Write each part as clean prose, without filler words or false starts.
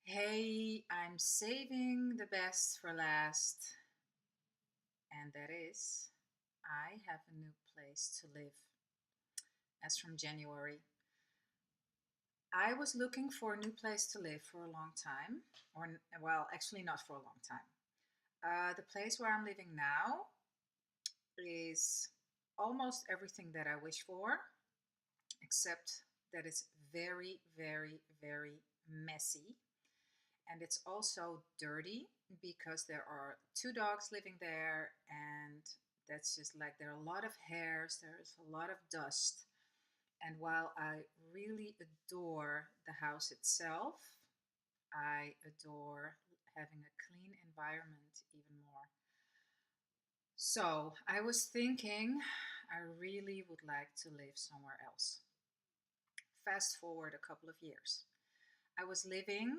Hey, I'm saving the best for last, and that is I have a new place to live as from January. I was looking for a new place to live for a long time, well, actually, not for a long time. The place where I'm living now is almost everything that I wish for, except that it's very, very, very messy. And it's also dirty because there are two dogs living there, and that's just like there are a lot of hairs, there's a lot of dust. And while I really adore the house itself, I adore having a clean environment even more. So I was thinking I really would like to live somewhere else. Fast forward a couple of years. I was living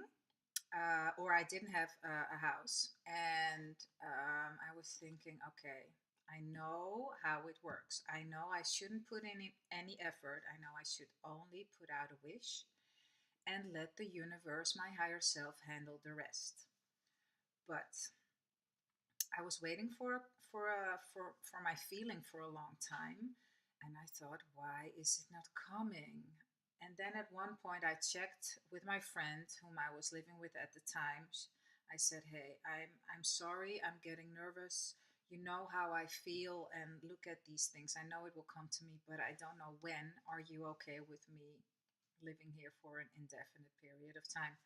or I didn't have a house. And I was thinking, okay, I know how it works. I know I shouldn't put in any effort. I know I should only put out a wish and let the universe, my higher self, handle the rest. But I was waiting for my feeling for a long time, and I thought, why is it not coming? And then at one point, I checked with my friend whom I was living with at the time. I said, "Hey, I'm sorry. I'm getting nervous. You know how I feel, and look at these things. I know it will come to me, but I don't know when. Are you okay with me living here for an indefinite period of time?"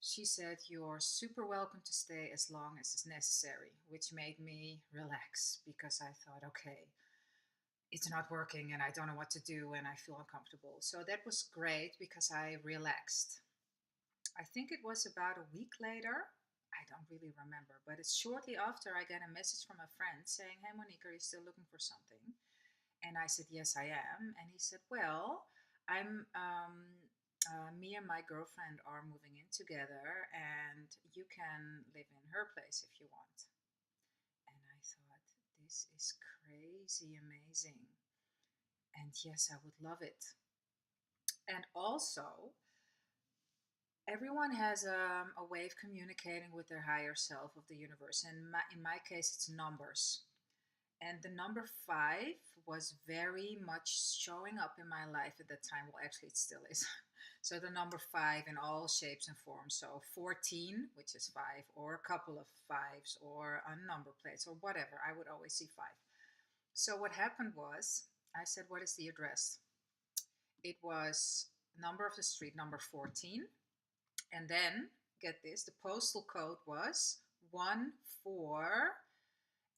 She said, "You're super welcome to stay as long as is necessary," which made me relax because I thought, okay, it's not working and I don't know what to do and I feel uncomfortable. So that was great because I relaxed. I think it was about a week later. I don't really remember, but it's shortly after I got a message from a friend saying, "Hey, Monique, are you still looking for something?" And I said, "Yes, I am." And he said, "Well, me and my girlfriend are moving in together, and you can live in her place if you want." And I thought, this is crazy amazing. And yes, I would love it. And also, everyone has a way of communicating with their higher self of the universe. And in my case, it's numbers. And the number five was very much showing up in my life at that time. Well, actually, it still is. So the number five in all shapes and forms. So 14, which is five, or a couple of fives, or a number plates, or whatever. I would always see five. So what happened was, I said, "What is the address?" It was number of the street, number 14. And then, get this, the postal code was 1 4,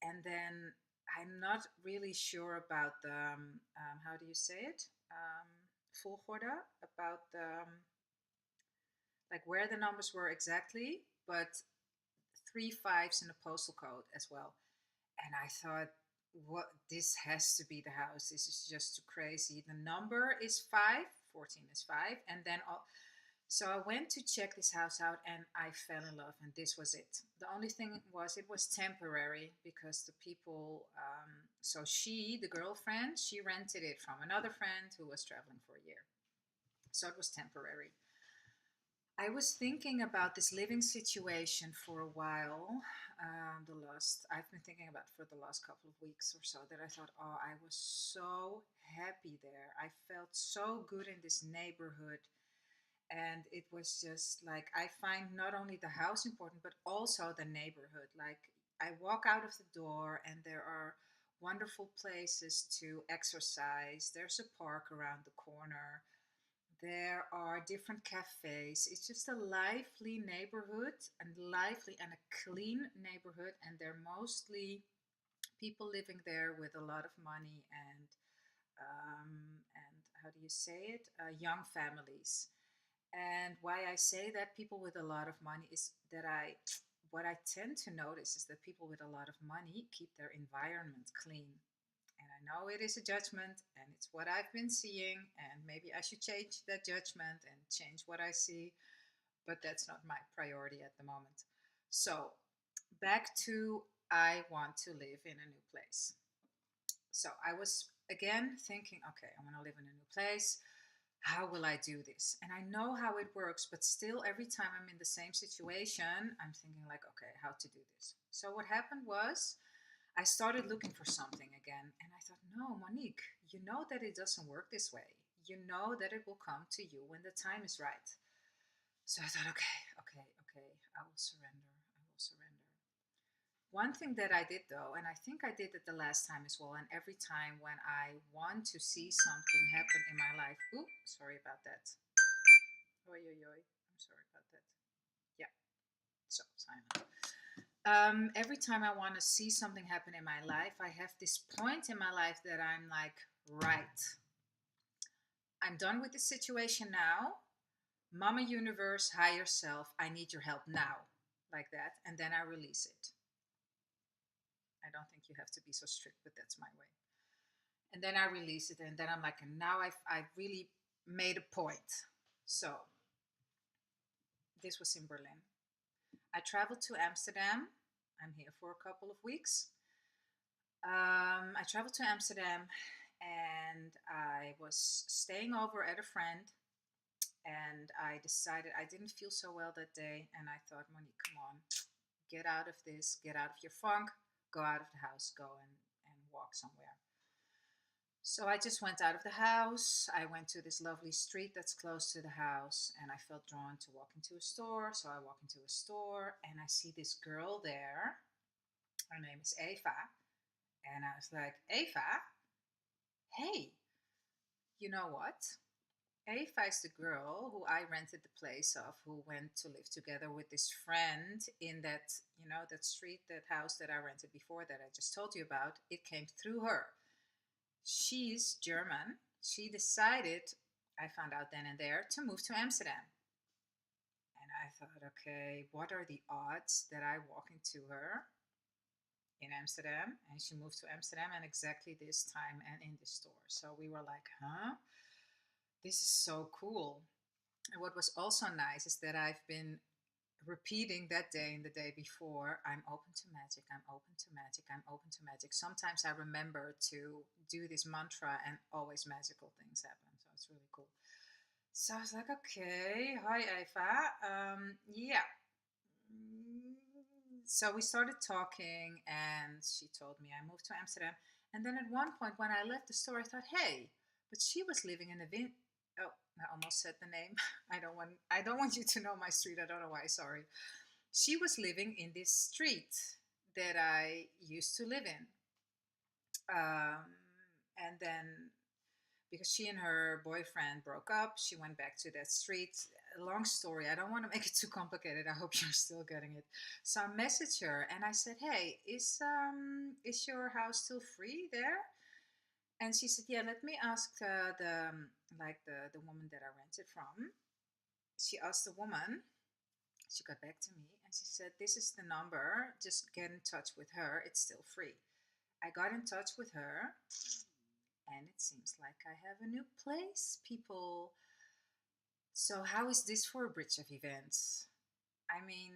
and then I'm not really sure about the how do you say it, volgorde, about the like where the numbers were exactly, but three fives in the postal code as well. And I thought, what, this has to be the house. This is just too crazy. The number is 5, 14 is 5, and then so I went to check this house out and I fell in love, and this was it. The only thing was, it was temporary because the people, so the girlfriend, she rented it from another friend who was traveling for a year. So it was temporary. I was thinking about this living situation for a while. I've been thinking about it for the last couple of weeks or so, that I thought, oh, I was so happy there. I felt so good in this neighborhood. And it was just like, I find not only the house important, but also the neighborhood. Like, I walk out of the door and there are wonderful places to exercise. There's a park around the corner. There are different cafes. It's just a lively neighborhood, and lively and a clean neighborhood. And they're mostly people living there with a lot of money and how do you say it? Young families. And why I say that people with a lot of money is that what I tend to notice is that people with a lot of money keep their environment clean. And I know it is a judgment and it's what I've been seeing, and maybe I should change that judgment and change what I see, but that's not my priority at the moment. So, back to, I want to live in a new place. So, I was again thinking, okay, I want to live in a new place. how will I do this? And I know how it works, but still, every time I'm in the same situation, I'm thinking, like, okay, how to do this. So, what happened was I started looking for something again. And I thought, no, Monique, you know that it doesn't work this way. You know that it will come to you when the time is right. So I thought, okay, I will surrender. I will surrender. One thing that I did though, and I think I did it the last time as well, and every time when I want to see something happen in my life, ooh, sorry about that. Oi, oi, oi. I'm sorry about that. Yeah, so silent. Every time I want to see something happen in my life, I have this point in my life that I'm like, right, I'm done with this situation now. Mama Universe, higher self, I need your help now. Like that. And then I release it. I don't think you have to be so strict, but that's my way. And then I release it. And then I'm like, and now I've really made a point. So this was in Berlin. I traveled to Amsterdam. I'm here for a couple of weeks. I traveled to Amsterdam and I was staying over at a friend. And I decided I didn't feel so well that day. And I thought, Monique, come on, get out of this, get out of your funk, go out of the house, go and walk somewhere. So I just went out of the house. I went to this lovely street that's close to the house, and I felt drawn to walk into a store. So I walk into a store and I see this girl there. Her name is Eva. And I was like, Eva, hey, you know what? Eva is the girl who I rented the place of, who went to live together with this friend in that, that street, that house that I rented before that I just told you about. It came through her. She's German. She decided, I found out then and there, to move to Amsterdam. And I thought, okay, what are the odds that I walk into her in Amsterdam? And she moved to Amsterdam and exactly this time and in this store. So we were like, huh? This is so cool. And what was also nice is that I've been repeating that day and the day before, I'm open to magic, I'm open to magic, I'm open to magic. Sometimes I remember to do this mantra and always magical things happen. So it's really cool. So I was like, okay, hi Eva. Yeah. So we started talking and she told me I moved to Amsterdam. And then at one point when I left the store, I thought, hey, but she was living in a oh, I almost said the name. I don't want you to know my street. I don't know why, sorry. She was living in this street that I used to live in. And then because she and her boyfriend broke up, she went back to that street. Long story. I don't want to make it too complicated. I hope you're still getting it. So I messaged her and I said, hey, is your house still free there? And she said, yeah, let me ask the woman that I rented from. She asked the woman. She got back to me and she said, this is the number. Just get in touch with her. It's still free. I got in touch with her and it seems like I have a new place, people. So how is this for a bridge of events? I mean,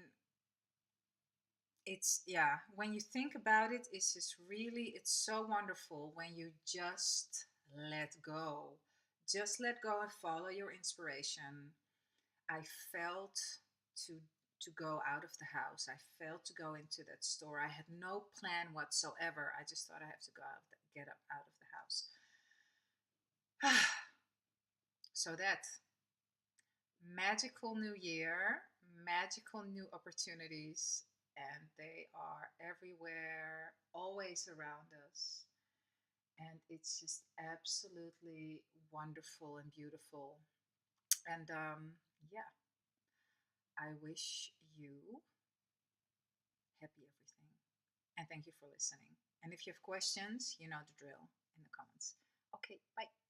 yeah, when you think about it, it's just really, it's so wonderful when you just let go. Just let go and follow your inspiration. I felt to to go out of the house. I felt to go into that store. I had no plan whatsoever. I just thought I have to go out, get up out of the house. So that magical new year, magical new opportunities, and they are everywhere, always around us. And it's just absolutely wonderful and beautiful. And yeah, I wish you happy everything. And thank you for listening. And if you have questions, you know the drill in the comments. Okay, bye.